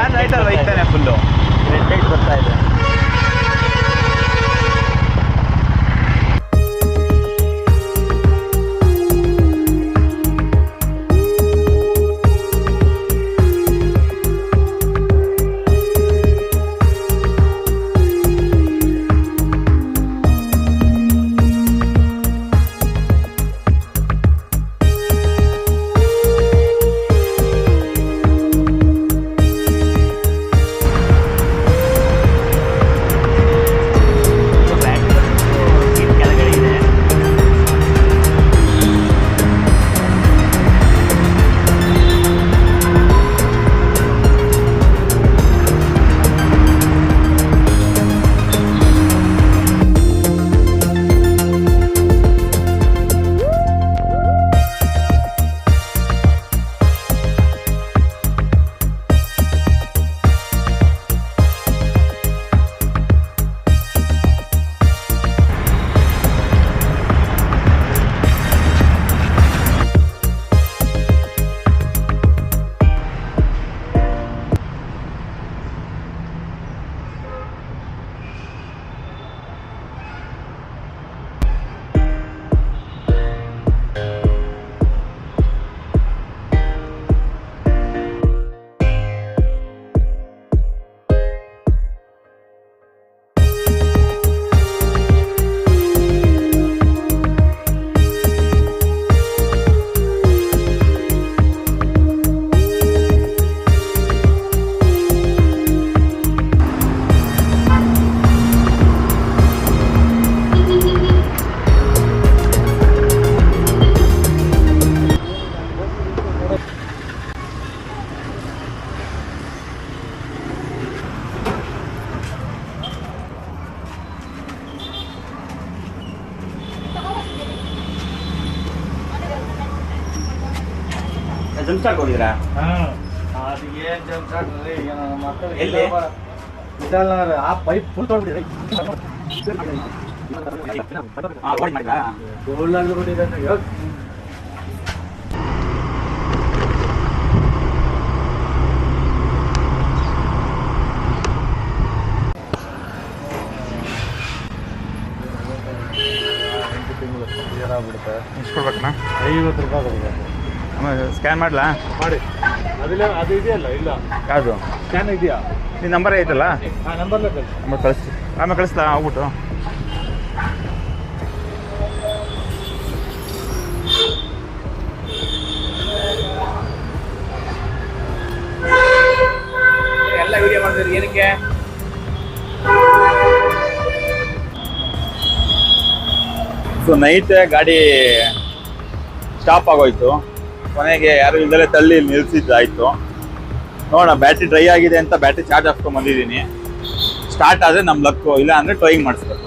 Fan ಲೈಟಲ್ಲಿ ಹೋಯ್ತಾನೆ full. Red light ಬರ್ತಾ ಇದೆ. ಜಂಪ್ಸ್ಟಾಕ್ ಹೋಗಿದ್ರಾ? ಅದು ಏನು ಜಂಪ್ಸ್ಟಾಕ್ ಈಗ ನನ್ನ ಮಕ್ಕಳು ಎಲ್ಲಿ? ಇದಲ್ಲ ಆ ಪೈಪ್ ಫುಲ್ ತೊಗೊಂಡಿದೆ. ಏನಾಗ್ಬಿಡುತ್ತೆ? ಎಷ್ಟು ಕೊಡ್ಬೇಕಣ್ಣ? 50 ರೂಪಾಯಿ ಕೊಡಬೇಕು. ಆಮೇಲೆ ಸ್ಕ್ಯಾನ್ ಮಾಡಲಾ? ಮಾಡಿ. ಅದಿಲ್ಲ, ಅದು ಇದೆಯಲ್ಲ? ಇಲ್ಲ. ಯಾವುದು ಸ್ಕ್ಯಾನ್ ಇದೆಯಾ? ನಿನ್ನ ನಂಬರ್ ಐತಲ್ಲ? ಹಾಂ, ನಂಬರ್ಲೇ ಕಳಿಸಿ. ನಂಬರ್ ಕಳಿಸ್ತಿ. ಆಮೇಲೆ ಕಳಿಸ್ಲಾ ಹೋಗ್ಬಿಟ್ಟು? ಎಲ್ಲ ವಿಡಿಯೋ ಮಾಡ್ತೀರಿ ಏನಕ್ಕೆ? ಸೊ ನೈಟ್ ಗಾಡಿ ಸ್ಟಾಪ್ ಆಗೋಯ್ತು. ಕೊನೆಗೆ ಯಾರು ಇಲ್ಲದಲ್ಲೇ ತಳ್ಳಿ ನಿಲ್ಸಿದ್ದಾಯ್ತು. ನೋಡೋಣ, ಬ್ಯಾಟ್ರಿ ಡ್ರೈ ಆಗಿದೆ ಅಂತ ಬ್ಯಾಟ್ರಿ ಚಾರ್ಜ್ ಹಾಕ್ಸ್ಕೊಂಡ್ ಬಂದಿದ್ದೀನಿ. ಸ್ಟಾರ್ಟ್ ಆದರೆ ನಮ್ಮ ಲಕ್ಕು, ಇಲ್ಲ ಅಂದರೆ ಟೋಯಿಂಗ್ ಮಾಡಿಸ್ಬೇಕು.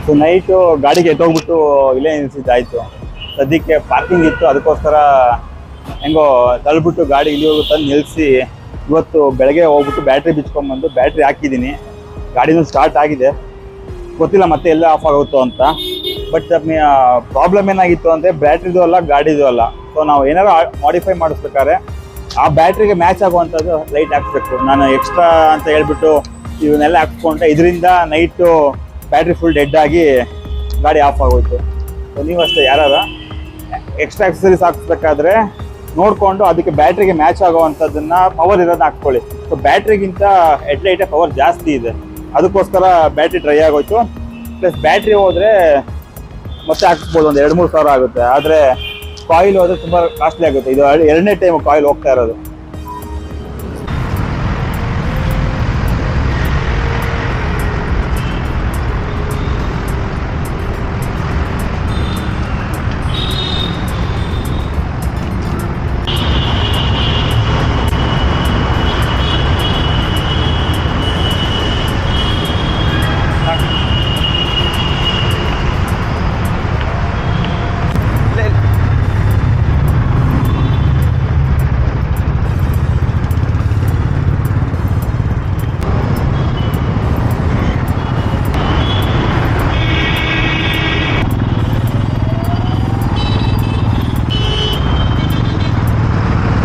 ಸೊ ನೈಟು ಗಾಡಿಗೆ ಎತ್ತೋಗ್ಬಿಟ್ಟು ಇಲ್ಲೇ ನಿಲ್ಸಿದ್ದಾಯ್ತು. ಸದ್ಯಕ್ಕೆ ಪಾರ್ಕಿಂಗ್ ಇತ್ತು, ಅದಕ್ಕೋಸ್ಕರ ಹೆಂಗೋ ತಳ್ಬಿಟ್ಟು ಗಾಡಿ ಇಲ್ಲಿವರೆಗೂ ತಂದು ನಿಲ್ಲಿಸಿ ಇವತ್ತು ಬೆಳಗ್ಗೆ ಹೋಗ್ಬಿಟ್ಟು ಬ್ಯಾಟ್ರಿ ಬಿಚ್ಕೊಂಡ್ಬಂದು ಬ್ಯಾಟ್ರಿ ಹಾಕಿದ್ದೀನಿ. ಗಾಡಿನೂ ಸ್ಟಾರ್ಟ್ ಆಗಿದೆ, ಗೊತ್ತಿಲ್ಲ ಮತ್ತೆ ಎಲ್ಲ ಆಫ್ ಆಗುತ್ತೋ ಅಂತ. ಬಟ್ ಪ್ರಾಬ್ಲಮ್ ಏನಾಗಿತ್ತು ಅಂದರೆ ಬ್ಯಾಟ್ರಿದು ಅಲ್ಲ ಗಾಡಿದು ಅಲ್ಲ. ಸೊ ನಾವು ಏನಾದ್ರು ಮಾಡಿಫೈ ಮಾಡಿಸ್ಬೇಕಾದ್ರೆ ಆ ಬ್ಯಾಟ್ರಿಗೆ ಮ್ಯಾಚ್ ಆಗುವಂಥದ್ದು ಲೈಟ್ ಹಾಕ್ಸ್ಬೇಕು. ನಾನು ಎಕ್ಸ್ಟ್ರಾ ಅಂತ ಹೇಳ್ಬಿಟ್ಟು ಇವನ್ನೆಲ್ಲ ಹಾಕ್ಸ್ಕೊಂಡೆ, ಇದರಿಂದ ನೈಟು ಬ್ಯಾಟ್ರಿ ಫುಲ್ ಡೆಡ್ ಆಗಿ ಗಾಡಿ ಆಫ್ ಆಗೋಯ್ತು. ಸೊ ನೀವು ಅಷ್ಟೇ ಯಾರು ಎಕ್ಸ್ಟ್ರಾ ಆಕ್ಸಸರೀಸ್ ಹಾಕ್ಸ್ಬೇಕಾದ್ರೆ ನೋಡಿಕೊಂಡು ಅದಕ್ಕೆ ಬ್ಯಾಟ್ರಿಗೆ ಮ್ಯಾಚ್ ಆಗೋವಂಥದ್ದನ್ನ ಪವರ್ ಇರೋದನ್ನ ಹಾಕ್ಕೊಳ್ಳಿ. ಸೊ ಬ್ಯಾಟ್ರಿಗಿಂತ ಹೆಡ್ಲೈಟೇ ಪವರ್ ಜಾಸ್ತಿ ಇದೆ, ಅದಕ್ಕೋಸ್ಕರ ಬ್ಯಾಟ್ರಿ ಡ್ರೈ ಆಗೋಯ್ತು. ಪ್ಲಸ್ ಬ್ಯಾಟ್ರಿ ಹೋದರೆ ಮತ್ತೆ ಹಾಕಿಸ್ಬೋದು, ಒಂದು 2-3 ಸಾವಿರ ಆಗುತ್ತೆ. ಆದರೆ ಕಾಯಿಲ್ ಹೋದರೆ ತುಂಬ ಕಾಸ್ಟ್ಲಿ ಆಗುತ್ತೆ. ಇದು 2ನೇ ಟೈಮ್ ಕಾಯಿಲ್ ಹೋಗ್ತಾ ಇರೋದು.